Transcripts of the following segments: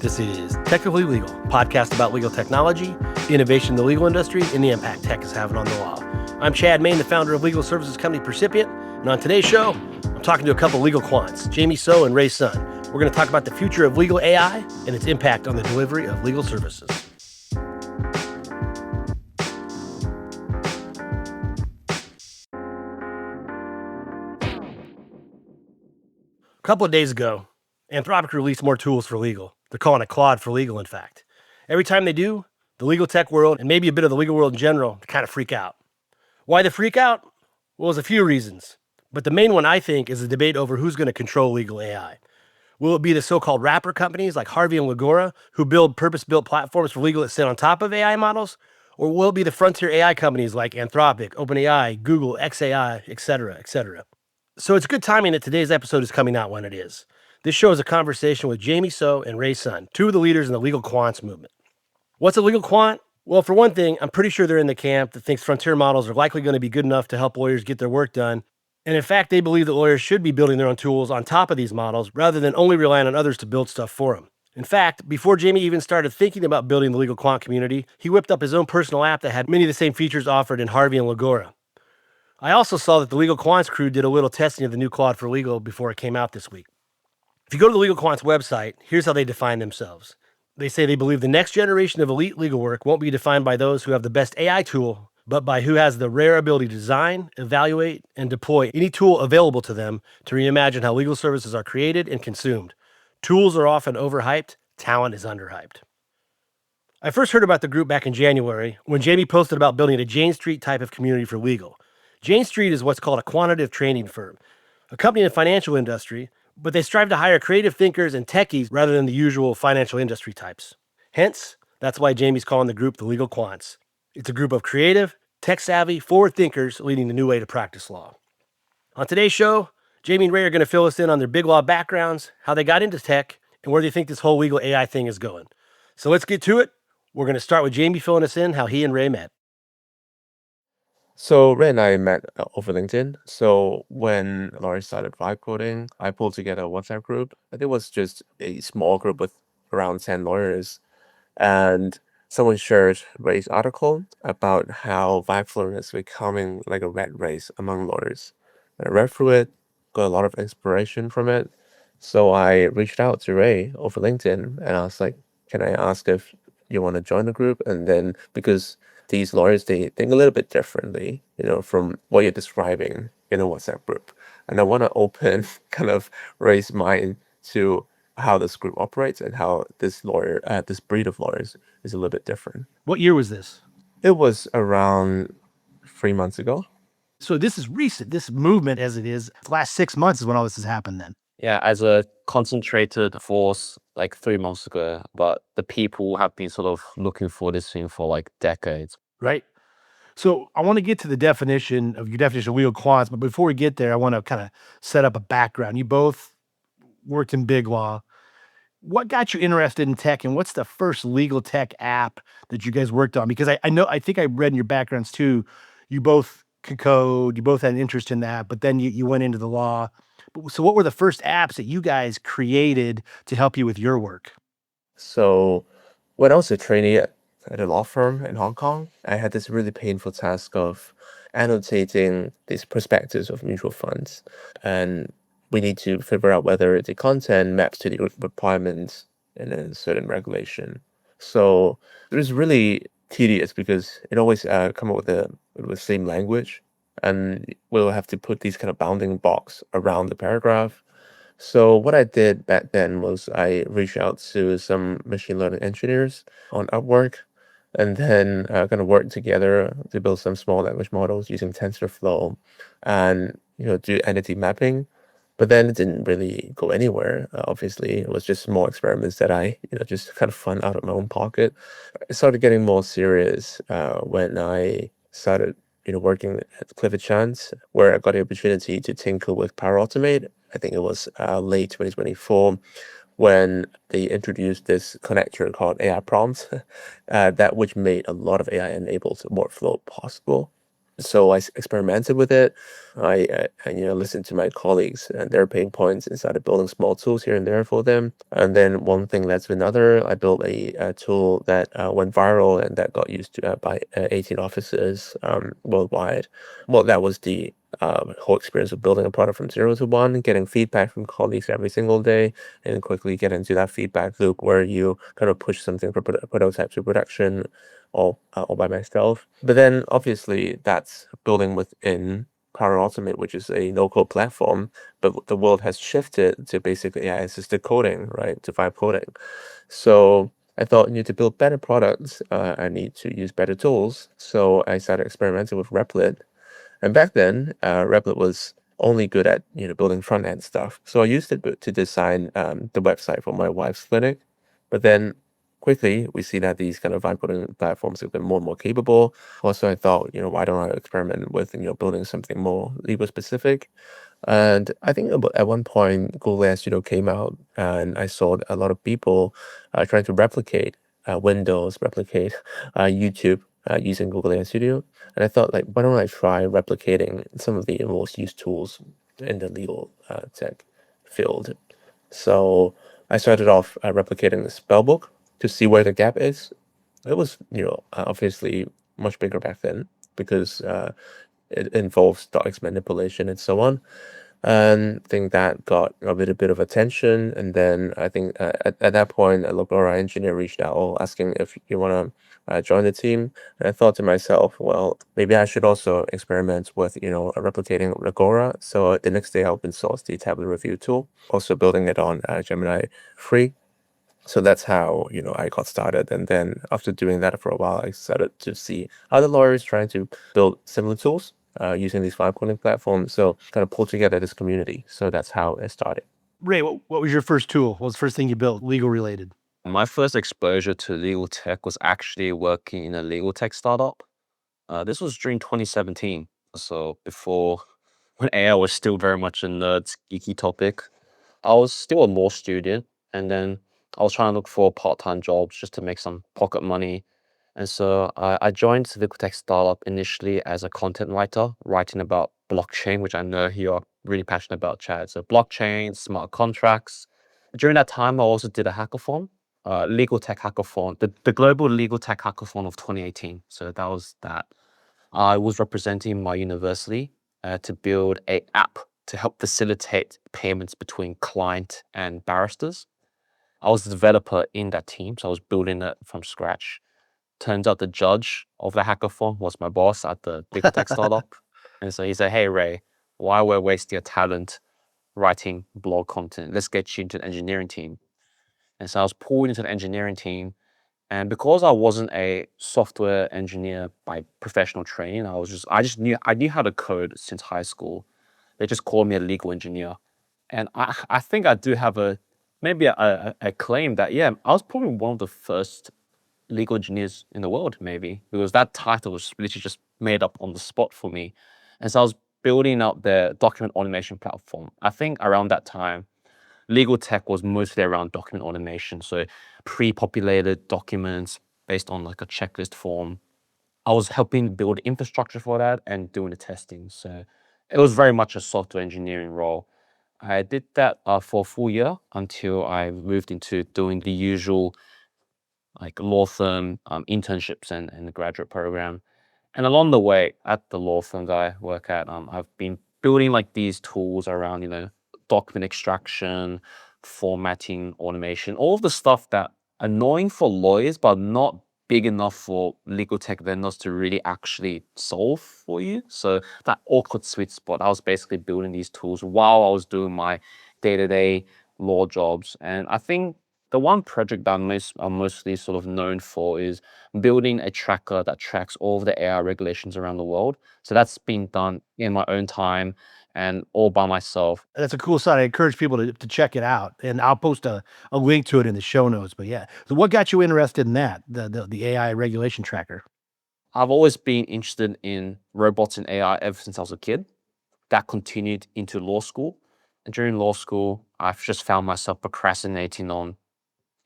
This is Technically Legal, a podcast about legal technology, innovation in the legal industry, and the impact tech is having on the law. I'm Chad Main, the founder of legal services company Percipient, and on today's show, I'm talking to a couple legal quants, Jamie So and Ray Sun. We're going to talk about the future of legal AI and its impact on the delivery of legal services. A couple of days ago, Anthropic released more tools for legal. They're calling it Claude for legal, in fact. Every time they do, the legal tech world, and maybe a bit of the legal world in general, kind of freak out. Why they freak out? Well, there's a few reasons. But the main one, I think, is the debate over who's going to control legal AI. Will it be the so-called wrapper companies like Harvey and Legora, who build purpose-built platforms for legal that sit on top of AI models? Or will it be the frontier AI companies like Anthropic, OpenAI, Google, xAI, et cetera, et cetera? So it's good timing that today's episode is coming out when it is. This show is a conversation with Jamie So and Ray Sun, two of the leaders in the Legal Quants movement. What's a legal quant? Well, for one thing, I'm pretty sure they're in the camp that thinks frontier models are likely going to be good enough to help lawyers get their work done. And in fact, they believe that lawyers should be building their own tools on top of these models rather than only relying on others to build stuff for them. In fact, before Jamie even started thinking about building the legal quant community, he whipped up his own personal app that had many of the same features offered in Harvey and Legora. I also saw that the Legal Quants crew did a little testing of the new Claude for Legal before it came out this week. If you go to the Legal Quants website, here's how they define themselves. They say they believe the next generation of elite legal work won't be defined by those who have the best AI tool, but by who has the rare ability to design, evaluate, and deploy any tool available to them to reimagine how legal services are created and consumed. Tools are often overhyped, talent is underhyped. I first heard about the group back in January when Jamie posted about building a Jane Street type of community for legal. Jane Street is what's called a quantitative training firm, a company in the financial industry, but they strive to hire creative thinkers and techies rather than the usual financial industry types. Hence, that's why Jamie's calling the group the Legal Quants. It's a group of creative, tech-savvy, forward thinkers leading the new way to practice law. On today's show, Jamie and Ray are going to fill us in on their big law backgrounds, how they got into tech, and where they think this whole legal AI thing is going. So let's get to it. We're going to start with Jamie filling us in how he and Ray met. So Ray and I met over LinkedIn. So when Laurie started vibe coding, I pulled together a WhatsApp group. I think it was just a small group with around 10 lawyers. And someone shared Ray's article about how vibe coding is becoming like a rat race among lawyers. And I read through it, got a lot of inspiration from it. So I reached out to Ray over LinkedIn and I was like, can I ask if you want to join the group? And then because these lawyers, they think a little bit differently, from what you're describing in a WhatsApp group. And I want to open kind of Ray's mind to how this group operates and how this breed of lawyers is a little bit different. What year was this? It was around 3 months ago. So this is recent. This movement, as it is, the last 6 months is when all this has happened then. Yeah, as a concentrated force like 3 months ago, but the people have been sort of looking for this thing for like decades. Right. So I want to get to the definition of legal quants, but before we get there, I want to kind of set up a background. You both worked in big law. What got you interested in tech, and what's the first legal tech app that you guys worked on? Because I think I read in your backgrounds too, you both could code, you both had an interest in that, but then you went into the law. So what were the first apps that you guys created to help you with your work? So when I was a trainee at a law firm in Hong Kong, I had this really painful task of annotating these prospectuses of mutual funds. And we need to figure out whether the content maps to the requirements in a certain regulation. So it was really tedious because it always come up with the same language. And we'll have to put these kind of bounding box around the paragraph. So what I did back then was I reached out to some machine learning engineers on Upwork, and then kind of work together to build some small language models using TensorFlow, and do entity mapping. But then it didn't really go anywhere. Obviously, it was just small experiments that I just kind of fun out of my own pocket. I started getting more serious when I started working at Clifford Chance, where I got the opportunity to tinker with Power Automate. I think it was late 2024 when they introduced this connector called AI prompts, which made a lot of AI-enabled workflow possible. So I experimented with it. I listened to my colleagues and their pain points and started building small tools here and there for them. And then one thing led to another. I built a tool that went viral and that got used by 18 offices worldwide. Well, that was the whole experience of building a product from 0 to 1, getting feedback from colleagues every single day, and quickly get into that feedback loop where you kind of push something from prototype to production all by myself. But then obviously that's building within Power Automate, which is a no-code platform, but the world has shifted to basically AI-assisted coding, right, to vibe coding. So I thought, to build better products, I need to use better tools. So I started experimenting with Replit. And back then, Replit was only good at building front end stuff. So I used it to design the website for my wife's clinic. But then quickly we see that these kind of vibe coding platforms have been more and more capable. Also, I thought, why don't I experiment with building something more legal specific? And I think at one point, Google AI Studio came out, and I saw a lot of people trying to replicate Windows, replicate YouTube using Google AI Studio. And I thought, like, why don't I try replicating some of the most used tools in the legal tech field? So I started off replicating the spellbook to see where the gap is. It was, obviously much bigger back then because it involves docs manipulation and so on. And I think that got a little bit of attention. And then I think at that point, a local engineer reached out asking if you want to join the team. And I thought to myself, well, maybe I should also experiment with, replicating Agora. So the next day, I open sourced the tablet review tool, also building it on Gemini free. So that's how, I got started. And then after doing that for a while, I started to see other lawyers trying to build similar tools using these vibe coding platforms. So kind of pull together this community. So that's how it started. Ray, what was your first tool? What was the first thing you built, legal related? My first exposure to legal tech was actually working in a legal tech startup. This was during 2017. So before, when AI was still very much a nerd, geeky topic. I was still a law student, and then I was trying to look for part-time jobs just to make some pocket money. And so I joined the Legal Tech startup initially as a content writer, writing about blockchain, which I know you're really passionate about, Chad. So blockchain, smart contracts. During that time, I also did a hackathon, Legal Tech hackathon, the global Legal Tech hackathon of 2018. So that was that. I was representing my university to build a app to help facilitate payments between client and barristers. I was the developer in that team, so I was building it from scratch. Turns out the judge of the hackathon was my boss at the legal tech startup. And so he said, "Hey, Ray, why we're wasting your talent writing blog content? Let's get you into the engineering team." And so I was pulled into the engineering team. And because I wasn't a software engineer by professional training, I knew how to code since high school. They just called me a legal engineer. And I think I do have maybe a claim that, yeah, I was probably one of the first legal engineers in the world, maybe, because that title was literally just made up on the spot for me. And so I was building out the document automation platform. I think around that time, legal tech was mostly around document automation. So pre-populated documents based on like a checklist form. I was helping build infrastructure for that and doing the testing. So it was very much a software engineering role. I did that for a full year until I moved into doing the usual like law firm internships and the graduate program. And along the way at the law firm that I work at, I've been building like these tools around, document extraction, formatting, automation, all of the stuff that annoying for lawyers, but not big enough for legal tech vendors to really actually solve for you. So that awkward sweet spot, I was basically building these tools while I was doing my day-to-day law jobs. And I think the one project that I'm mostly sort of known for is building a tracker that tracks all of the AI regulations around the world. So that's been done in my own time and all by myself. That's a cool site. I encourage people to check it out, and I'll post a link to it in the show notes. But yeah, so what got you interested in that, the AI regulation tracker? I've always been interested in robots and AI ever since I was a kid. That continued into law school. And during law school, I've just found myself procrastinating on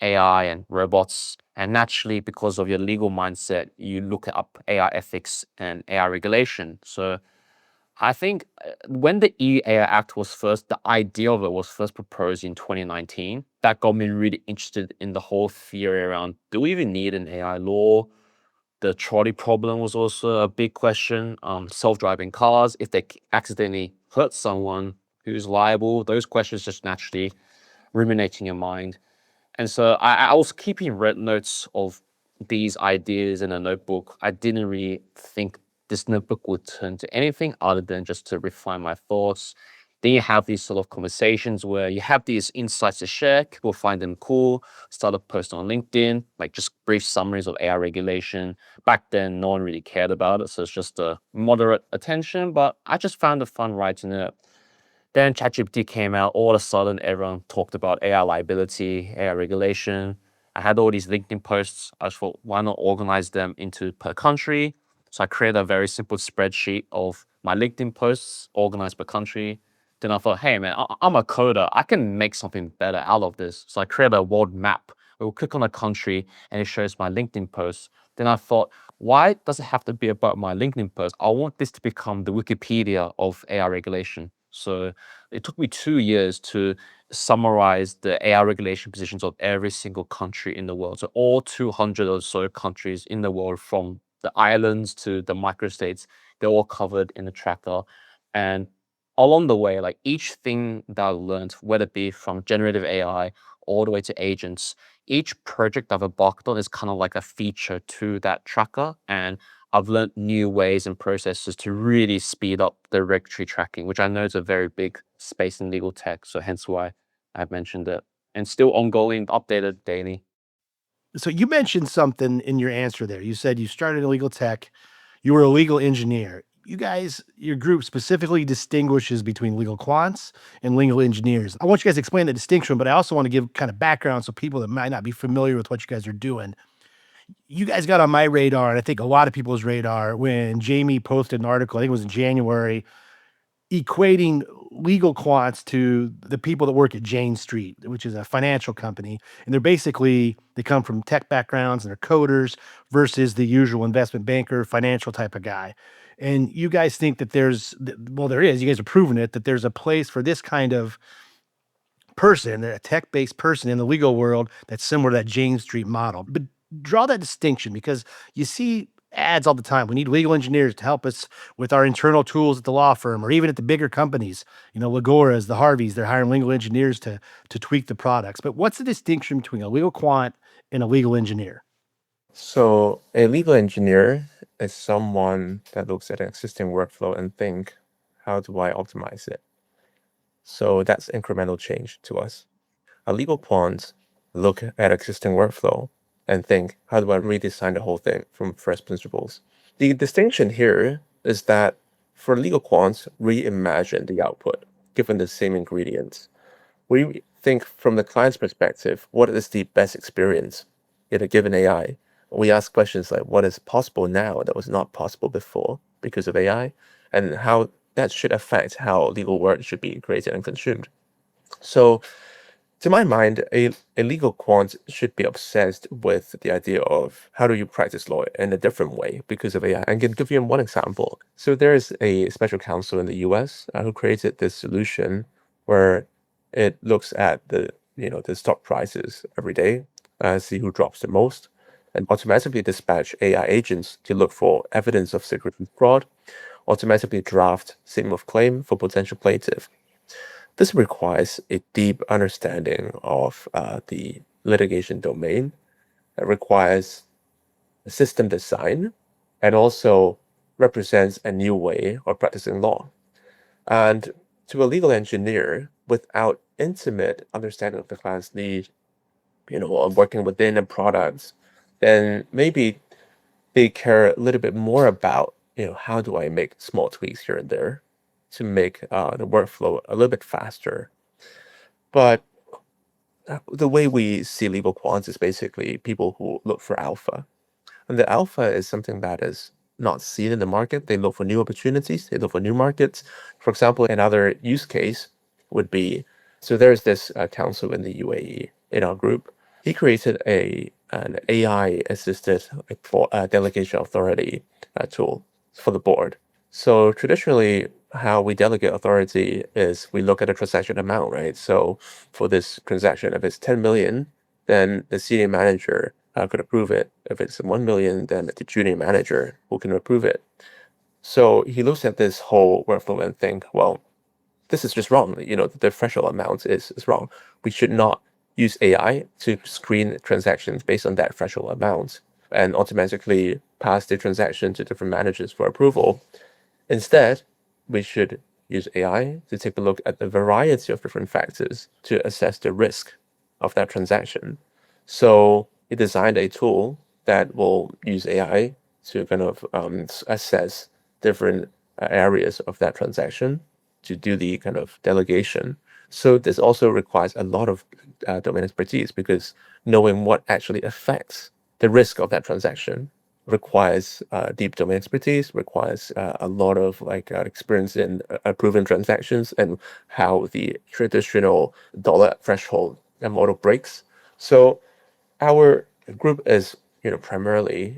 AI and robots. And naturally, because of your legal mindset, you look up AI ethics and AI regulation. So I think when the EU AI Act was first, the idea of it was first proposed in 2019. That got me really interested in the whole theory around, do we even need an AI law? The trolley problem was also a big question. Self-driving cars, if they accidentally hurt someone, who's liable? Those questions just naturally ruminating your mind. And so I was keeping red notes of these ideas in a notebook. I didn't really think this notebook would turn to anything other than just to refine my thoughts. Then you have these sort of conversations where you have these insights to share, people find them cool, start a post on LinkedIn, like just brief summaries of AI regulation. Back then, no one really cared about it, so it's just a moderate attention, but I just found it fun writing it. Then ChatGPT came out. All of a sudden, everyone talked about AI liability, AI regulation. I had all these LinkedIn posts. I just thought, why not organize them into per country? So I created a very simple spreadsheet of my LinkedIn posts organized per country. Then I thought, hey man, I'm a coder. I can make something better out of this. So I created a world map. We'll click on a country and it shows my LinkedIn posts. Then I thought, why does it have to be about my LinkedIn post? I want this to become the Wikipedia of AI regulation. So it took me 2 years to summarize the AI regulation positions of every single country in the world. So all 200 or so countries in the world, from the islands to the microstates, they're all covered in the tracker. And along the way, like each thing that I learned, whether it be from generative AI all the way to agents, each project I've embarked on is kind of like a feature to that tracker. And I've learned new ways and processes to really speed up the regulatory tracking, which I know is a very big space in legal tech. So hence why I've mentioned it. And still ongoing, updated daily. So you mentioned something in your answer there. You said you started in legal tech, you were a legal engineer. You guys, your group specifically distinguishes between legal quants and legal engineers. I want you guys to explain the distinction, but I also want to give kind of background so people that might not be familiar with what you guys are doing. You guys got on my radar, and I think a lot of people's radar, when Jamie posted an article, I think it was in January, equating legal quants to the people that work at Jane Street, which is a financial company. And they come from tech backgrounds and they're coders versus the usual investment banker, financial type of guy. And you guys think that there is, you guys are proving it, that there's a place for this kind of person, a tech-based person in the legal world that's similar to that Jane Street model. But draw that distinction, because you see ads all the time. We need legal engineers to help us with our internal tools at the law firm, or even at the bigger companies. Lagoras, the Harveys, they're hiring legal engineers to tweak the products. But what's the distinction between a legal quant and a legal engineer? So a legal engineer is someone that looks at an existing workflow and think, how do I optimize it? So that's incremental change to us. A legal quant look at existing workflow and think, how do I redesign the whole thing from first principles? The distinction here is that for legal quants, reimagine the output given the same ingredients. We think from the client's perspective, what is the best experience in a given AI? We ask questions like, what is possible now that was not possible before because of AI, and how that should affect how legal work should be created and consumed. So to my mind, a legal quant should be obsessed with the idea of how do you practice law in a different way because of AI. I can give you one example. So there is a special counsel in the US who created this solution where it looks at the stock prices every day, see who drops the most, and automatically dispatch AI agents to look for evidence of securities fraud, automatically draft statement of claim for potential plaintiff. This requires a deep understanding of the litigation domain. It requires a system design and also represents a new way of practicing law. And to a legal engineer, without intimate understanding of the client's need, of working within a product, then maybe they care a little bit more about, how do I make small tweaks here and there to make the workflow a little bit faster. But the way we see legal quants is basically people who look for alpha. And the alpha is something that is not seen in the market. They look for new opportunities, they look for new markets. For example, another use case would be, so there's this council in the UAE in our group. He created an AI assisted for delegation authority tool for the board. So traditionally, how we delegate authority is we look at the transaction amount, right? So for this transaction, if it's 10 million, then the senior manager could approve it. If it's 1 million, then the junior manager who can approve it. So he looks at this whole workflow and think, well, this is just wrong. The threshold amount is wrong. We should not use AI to screen transactions based on that threshold amount and automatically pass the transaction to different managers for approval. Instead, we should use AI to take a look at a variety of different factors to assess the risk of that transaction. So he designed a tool that will use AI to kind of assess different areas of that transaction to do the kind of delegation. So this also requires a lot of domain expertise because knowing what actually affects the risk of that transaction requires deep domain expertise, requires a lot of experience in approving transactions and how the traditional dollar threshold model breaks. So our group is, primarily,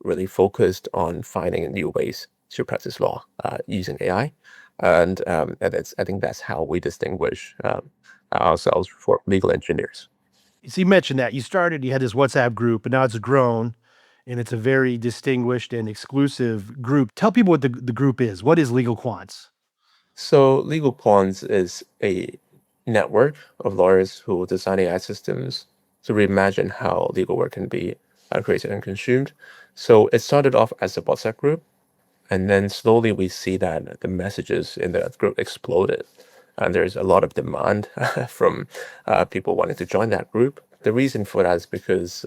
really focused on finding new ways to practice law using AI, and I think that's how we distinguish ourselves for legal engineers. So you mentioned that you had this WhatsApp group, but now it's grown and it's a very distinguished and exclusive group. Tell people what the group is. What is Legal Quants? So Legal Quants is a network of lawyers who design AI systems to reimagine how legal work can be created and consumed. So it started off as a WhatsApp group, and then slowly we see that the messages in that group exploded. And there's a lot of demand from people wanting to join that group. The reason for that is because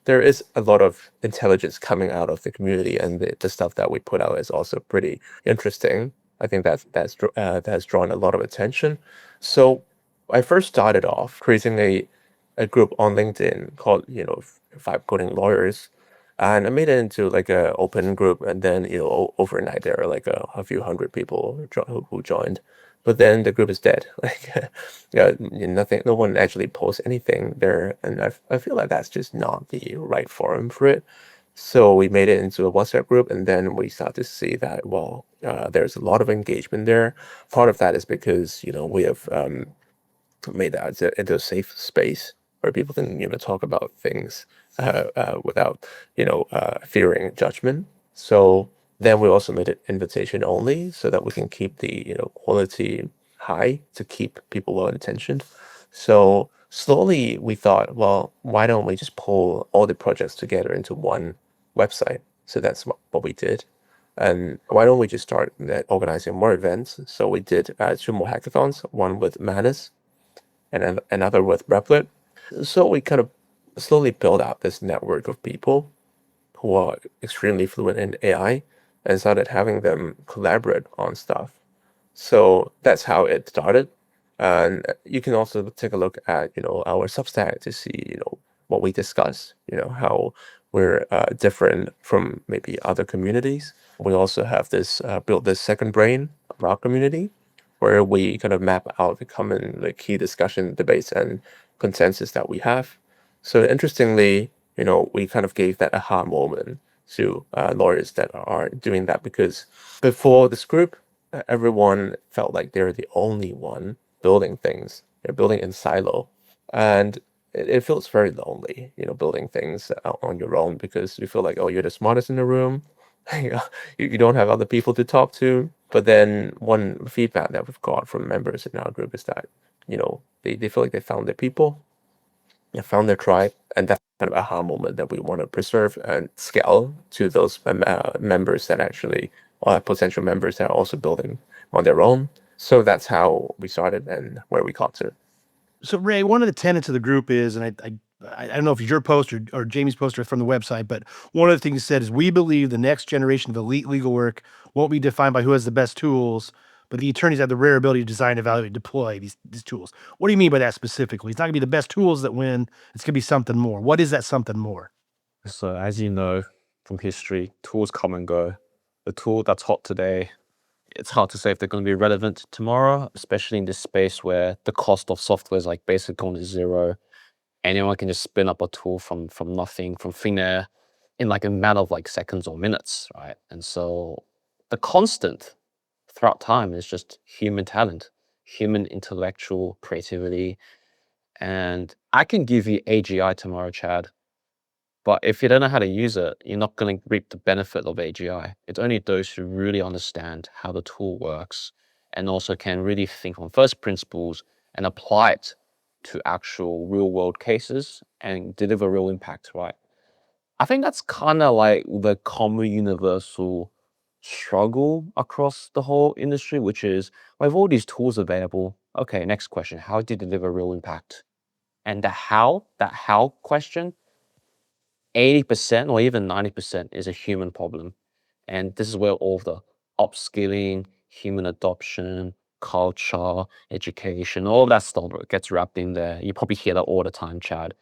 there is a lot of intelligence coming out of the community, and the stuff that we put out is also pretty interesting. I think that has drawn a lot of attention. So I first started off creating a group on LinkedIn called, Five Coding Lawyers, and I made it into like a open group, and then overnight there are like a few hundred people who joined, but then the group is dead. Like, yeah, nothing, no one actually posts anything there, and I feel like that's just not the right forum for it. So we made it into a WhatsApp group, and then we start to see that there's a lot of engagement there. Part of that is because we have made that into a safe space where people can talk about things without fearing judgment. So then we also made it invitation only so that we can keep the quality high to keep people well attention. So slowly we thought, well, why don't we just pull all the projects together into one website? So that's what we did. And why don't we just start organizing more events? So we did 2 more hackathons, one with Manus and another with Replit. So we kind of slowly built out this network of people who are extremely fluent in AI and started having them collaborate on stuff. So that's how it started. And you can also take a look at, our Substack to see, what we discuss, how we're different from maybe other communities. We also have built this second brain of our community where we kind of map out the common key discussion debates and consensus that we have. So interestingly, we kind of gave that aha moment to lawyers that are doing that, because before this group, everyone felt like they're the only one building things. They're building in silo, and it feels very lonely, building things on your own, because you feel like, oh, you're the smartest in the room. You don't have other people to talk to. But then one feedback that we've got from members in our group is that, they feel like they found their people, they found their tribe, and that's kind of aha moment that we want to preserve and scale to those members that actually are potential members that are also building on their own. So that's how we started and where we got to. So Ray, one of the tenets of the group is, and I don't know if it's your post or Jamie's post or from the website, but one of the things you said is we believe the next generation of elite legal work won't be defined by who has the best tools, but the attorneys have the rare ability to design, evaluate, deploy these tools. What do you mean by that specifically? It's not gonna be the best tools that win. It's gonna be something more. What is that something more? So as you know from history, tools come and go. The tool that's hot today, it's hard to say if they're going to be relevant tomorrow, especially in this space where the cost of software is like basically going to zero. anyone can just spin up a tool from nothing, from thin air, in like a matter of like seconds or minutes, right? And so the constant throughout time is just human talent, human intellectual creativity. And I can give you AGI tomorrow, Chad, but if you don't know how to use it, you're not going to reap the benefit of AGI. It's only those who really understand how the tool works and also can really think on first principles and apply it to actual real world cases and deliver real impact, right? I think that's kind of like the common universal struggle across the whole industry, which is we have all these tools available. Okay, next question. How do you deliver real impact? And that how question, 80% or even 90% is a human problem. And this is where all of the upskilling, human adoption, culture, education, all of that stuff gets wrapped in there. You probably hear that all the time, Chad.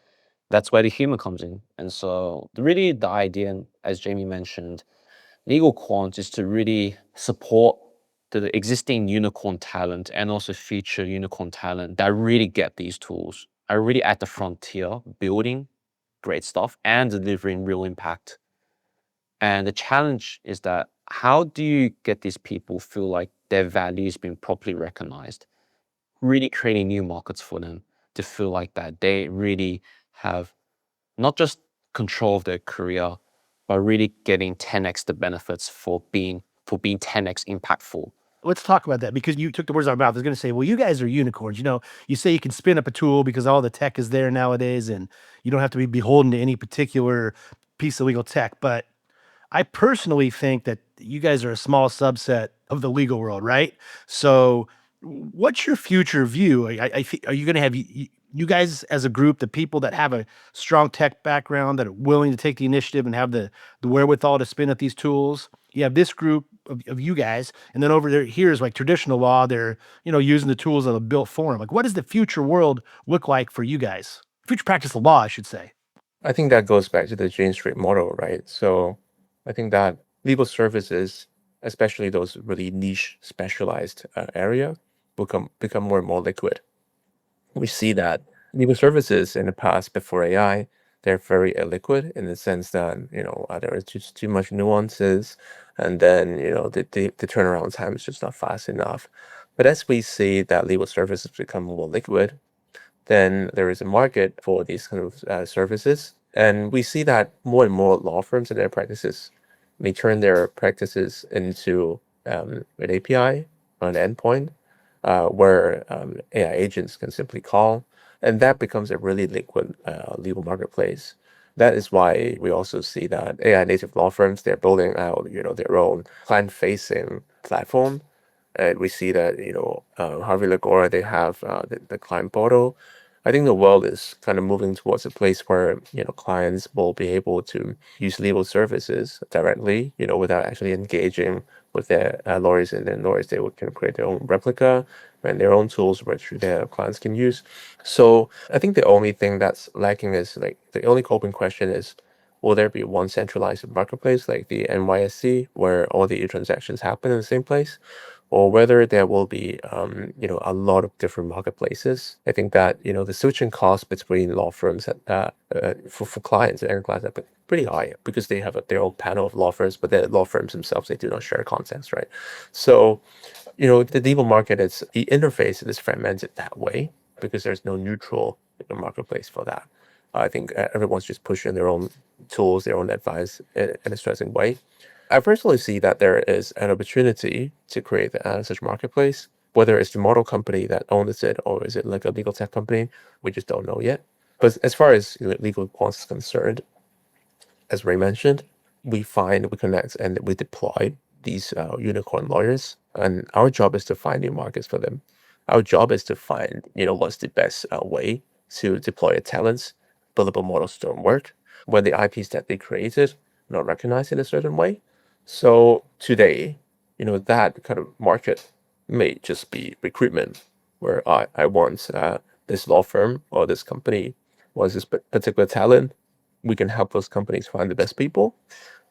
That's where the human comes in. And so really the idea, as Jamie mentioned, Legal Quant is to really support the existing unicorn talent and also future unicorn talent that really get these tools, are really at the frontier, building great stuff and delivering real impact. And the challenge is that how do you get these people feel like their value is being properly recognized, really creating new markets for them to feel like that they really have not just control of their career, but really getting 10x the benefits for being 10x impactful. Let's talk about that, because you took the words out of my mouth. I was going to say, well, you guys are unicorns. You say you can spin up a tool because all the tech is there nowadays and you don't have to be beholden to any particular piece of legal tech. But I personally think that you guys are a small subset of the legal world, right? So, what's your future view? Are you going to have you guys as a group, the people that have a strong tech background, that are willing to take the initiative and have the wherewithal to spin up these tools? You have this group of you guys, and then over there, here's like traditional law. They're using the tools that are built for them. Like, what does the future world look like for you guys? Future practice of law, I should say. I think that goes back to the Jane Street model, right? So I think that legal services, especially those really niche specialized area, become more and more liquid. We see that legal services in the past before AI, they're very illiquid in the sense that there is just too much nuances, and then the turnaround time is just not fast enough. But as we see that legal services become more liquid, then there is a market for these kind of services. And we see that more and more law firms and their practices, they turn their practices into an API or an endpoint where AI agents can simply call. And that becomes a really liquid legal marketplace. That is why we also see that AI native law firms, they're building out their own client-facing platform. We see that Harvey Lagora, they have the client portal. I think the world is kind of moving towards a place where clients will be able to use legal services directly, without actually engaging with their lawyers, and then lawyers can create their own replica and their own tools which their clients can use. So I think the only thing that's lacking is like the only open question is, will there be one centralized marketplace like the NYSE where all the transactions happen in the same place? Or whether there will be, a lot of different marketplaces. I think that, the switching costs between law firms for clients and end clients have been pretty high because they have their own panel of law firms, but the law firms themselves, they do not share context, right? So, the legal market the interface is fragmented that way because there's no neutral marketplace for that. I think everyone's just pushing their own tools, their own advice in a certain way. I personally see that there is an opportunity to create such marketplace, whether it's the model company that owns it or is it like a legal tech company, we just don't know yet. But as far as legal quants is concerned, as Ray mentioned, we connect, and we deploy these unicorn lawyers, and our job is to find new markets for them. Our job is to find, what's the best way to deploy a talents. Billable models don't work when the IPs that they created not recognized in a certain way. So today, that kind of market may just be recruitment, where I want this law firm or this company wants this particular talent. We can help those companies find the best people.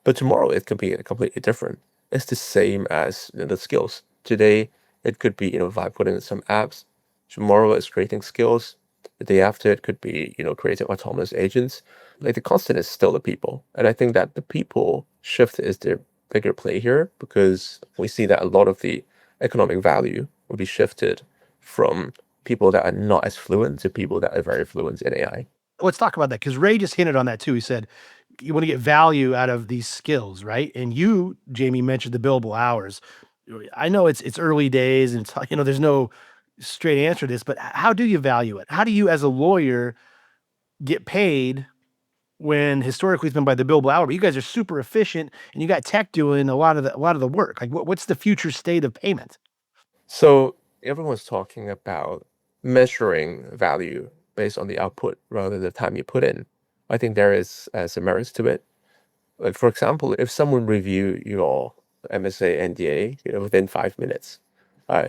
But tomorrow it could be completely different. It's the same as the skills. Today it could be by putting in some apps. Tomorrow it's creating skills. The day after, it could be, creating autonomous agents. Like the constant is still the people. And I think that the people shift is the bigger play here because we see that a lot of the economic value will be shifted from people that are not as fluent to people that are very fluent in AI. Let's talk about that because Ray just hinted on that too. He said you want to get value out of these skills, right? And you, Jamie, mentioned the billable hours. I know it's early days and it's, there's no straight answer to this, but how do you value it? How do you, as a lawyer, get paid when historically it's been by the billable hour? But you guys are super efficient and you got tech doing a lot of the work. Like, what's the future state of payment? So everyone's talking about measuring value based on the output rather than the time you put in. I think there is some merits to it. Like for example, if someone review your MSA NDA, within 5 minutes, uh,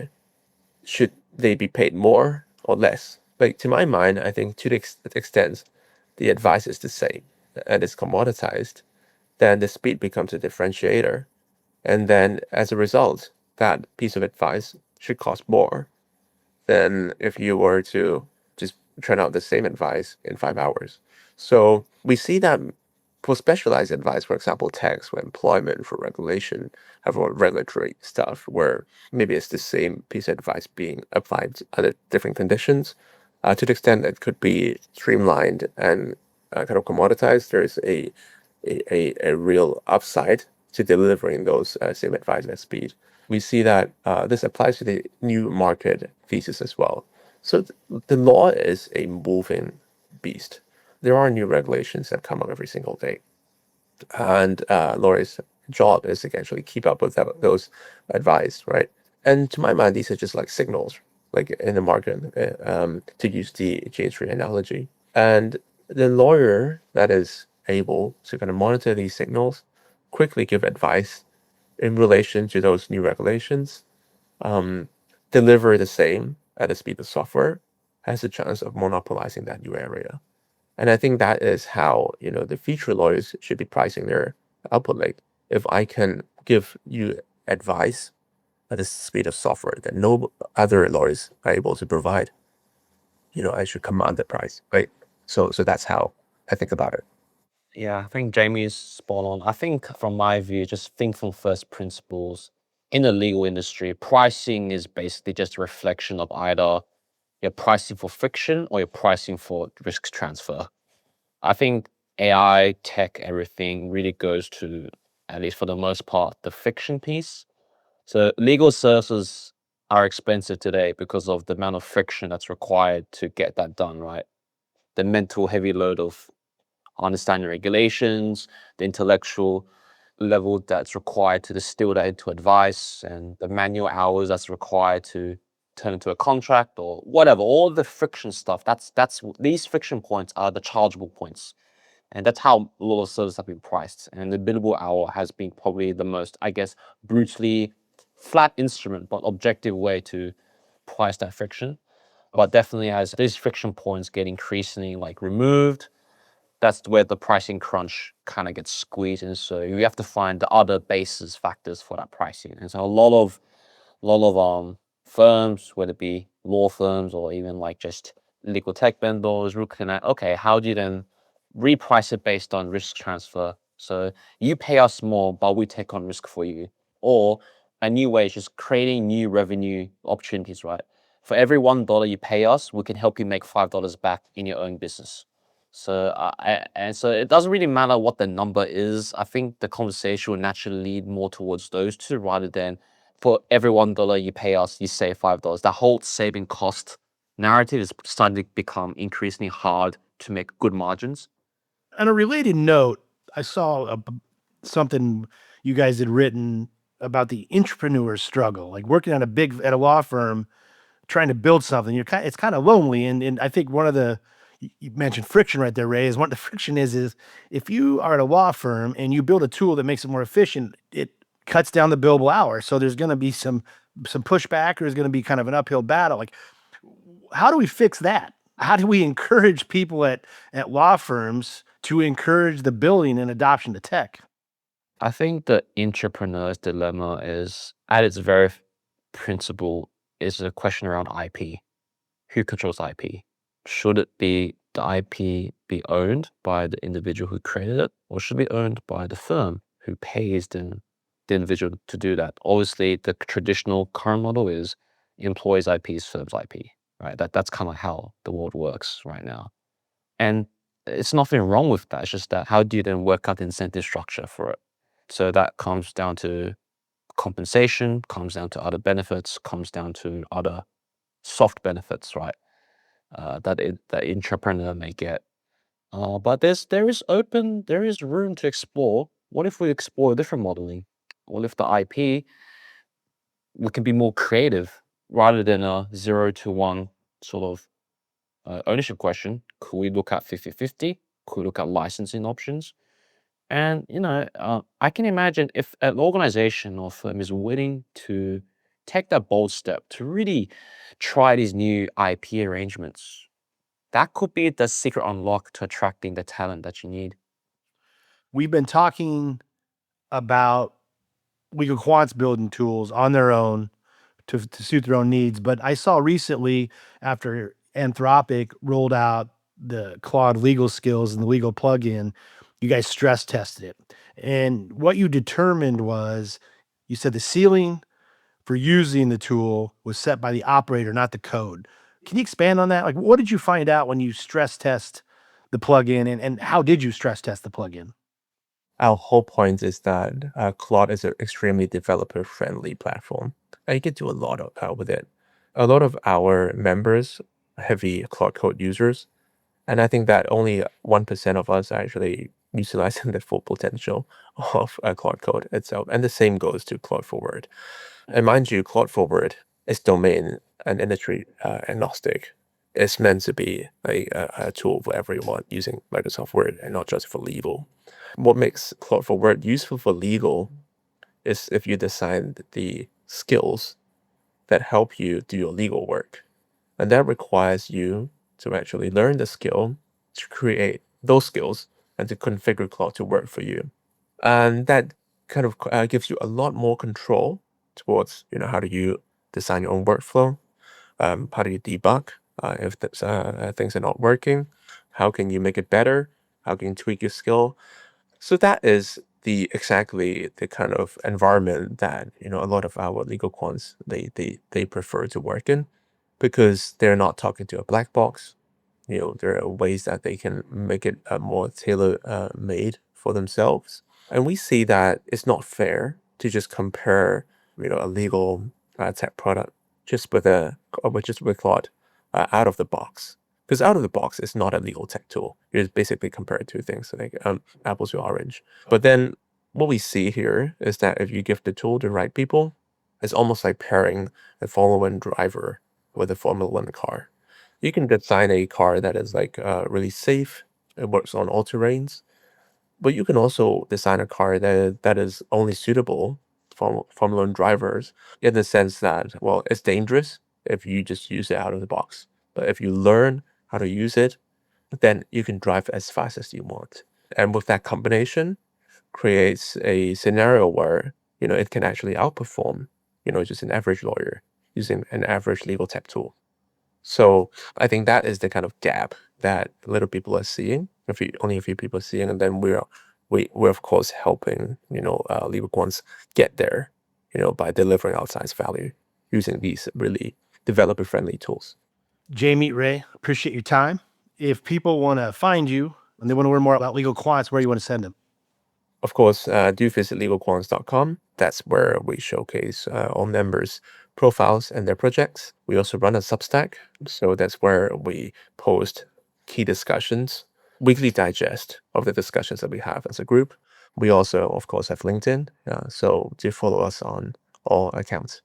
should they be paid more or less? Like to my mind, I think to the extent the advice is the same and it's commoditized, then the speed becomes a differentiator. And then as a result, that piece of advice should cost more than if you were to just churn out the same advice in 5 hours. So we see that for specialized advice, for example, tax, for employment, for regulation, for regulatory stuff, where maybe it's the same piece of advice being applied under different conditions, to the extent that it could be streamlined and kind of commoditized, there's a real upside to delivering those same advice at speed. We see that this applies to the new market thesis as well. So the law is a moving beast. There are new regulations that come up every single day, and lawyers' job is to actually keep up with those advice, right? And to my mind, these are just like signals, like in the market, to use the J3 analogy. And the lawyer that is able to kind of monitor these signals, quickly give advice in relation to those new regulations, deliver the same at the speed of software, has a chance of monopolizing that new area. And I think that is how, the future lawyers should be pricing their output. Like if I can give you advice at the speed of software that no other lawyers are able to provide, I should command the price, right? So that's how I think about it. Yeah, I think Jamie is spot on. I think from my view, just think from first principles. In the legal industry, pricing is basically just a reflection of either you're pricing for friction or you're pricing for risk transfer. I think AI, tech, everything really goes to, at least for the most part, the friction piece. So legal services are expensive today because of the amount of friction that's required to get that done, right? The mental heavy load of understanding regulations, the intellectual level that's required to distill that into advice, and the manual hours that's required to turn into a contract or whatever. All the friction stuff. That's these friction points are the chargeable points, and that's how a lot of services have been priced. And the billable hour has been probably the most, I guess, brutally flat instrument, but objective way to price that friction. But definitely, as these friction points get increasingly removed, that's where the pricing crunch kind of gets squeezed. And so you have to find the other basis factors for that pricing. And so a lot of firms, whether it be law firms or even just legal tech vendors, looking at, okay, how do you then reprice it based on risk transfer? So you pay us more, but we take on risk for you. Or a new way is just creating new revenue opportunities, right? For every $1 you pay us, we can help you make $5 back in your own business. So and so it doesn't really matter what the number is. I think the conversation will naturally lead more towards those two rather than for every $1 you pay us, you save $5. That whole saving cost narrative is starting to become increasingly hard to make good margins. On a related note, I saw something you guys had written about the entrepreneur struggle, like working at a law firm, trying to build something. It's kind of lonely, and I think one of the you mentioned friction right there, Ray. Is one of the friction is if you are at a law firm and you build a tool that makes it more efficient, it cuts down the billable hour. So there's going to be some pushback, or there's going to be kind of an uphill battle. Like, how do we fix that? How do we encourage people at law firms to encourage the building and adoption of tech? I think the entrepreneur's dilemma is, at its very principle, is a question around IP. Who controls IP? Should it be the IP be owned by the individual who created it, or should it be owned by the firm who pays the individual to do that? Obviously, the traditional current model is employees' IP is firm's IP, right? That's kind of how the world works right now. And it's nothing wrong with that. It's just that how do you then work out the incentive structure for it? So that comes down to compensation, comes down to other benefits, comes down to other soft benefits, right? That entrepreneur may get. But there is room to explore. What if we explore different modeling? What if the IP, we can be more creative rather than a 0 to 1 sort of ownership question? Could we look at 50-50? Could we look at licensing options? And I can imagine if an organization or firm is willing to take that bold step to really try these new IP arrangements, that could be the secret unlock to attracting the talent that you need. We've been talking about Legal Quants building tools on their own to suit their own needs. But I saw recently, after Anthropic rolled out the Claude legal skills and the legal plugin, you guys stress tested it. And what you determined was, you said the ceiling for using the tool was set by the operator, not the code. Can you expand on that? Like, what did you find out when you stress test the plugin, and how did you stress test the plugin? Our whole point is that Claude is an extremely developer-friendly platform. And you can do a lot with it. A lot of our members are heavy Claude Code users, and I think that only 1% of us are actually utilizing the full potential of Claude Code itself. And the same goes to Claude Forward. And mind you, Claude Forward is domain and industry agnostic. It's meant to be a tool for everyone using Microsoft Word and not just for legal. What makes Claude Forward useful for legal is if you design the skills that help you do your legal work. And that requires you to actually learn the skill, to create those skills, and to configure Claude to work for you. And that kind of gives you a lot more control towards, how do you design your own workflow? How do you debug if things are not working? How can you make it better? How can you tweak your skill? So that is exactly the kind of environment that a lot of our legal quants they prefer to work in, because they're not talking to a black box. There are ways that they can make it more tailor made for themselves. And we see that it's not fair to just compare a legal tech product just with Claude out of the box. Because out of the box is not a legal tech tool. You just basically compare two things, like apples to orange. But then what we see here is that if you give the tool to the right people, it's almost like pairing a Formula One driver with a Formula One car. You can design a car that is really safe. It works on all terrains. But you can also design a car that is only suitable for Formula One drivers, in the sense that, well, it's dangerous if you just use it out of the box. But if you learn how to use it, then you can drive as fast as you want. And with that combination, creates a scenario where, it can actually outperform, just an average lawyer using an average legal tech tool. So I think that is the kind of gap that little people are seeing, only a few people are seeing, and then we're of course helping legal quants get there, by delivering outsized value using these really developer friendly tools. Jamie, Ray, appreciate your time. If people want to find you and they want to learn more about Legal Quants, where do you want to send them? Of course, do visit legalquants.com. That's where we showcase all members' profiles and their projects. We also run a Substack, so that's where we post key discussions, weekly digest of the discussions that we have as a group. We also, of course, have LinkedIn, so do follow us on all accounts.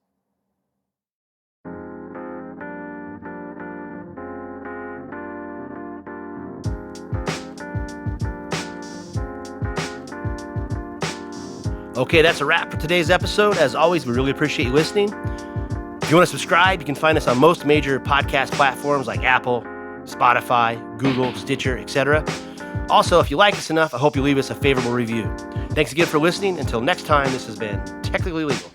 Okay, that's a wrap for today's episode. As always, we really appreciate you listening. If you want to subscribe, you can find us on most major podcast platforms like Apple, Spotify, Google, Stitcher, etc. Also, if you like us enough, I hope you leave us a favorable review. Thanks again for listening. Until next time, this has been Technically Legal.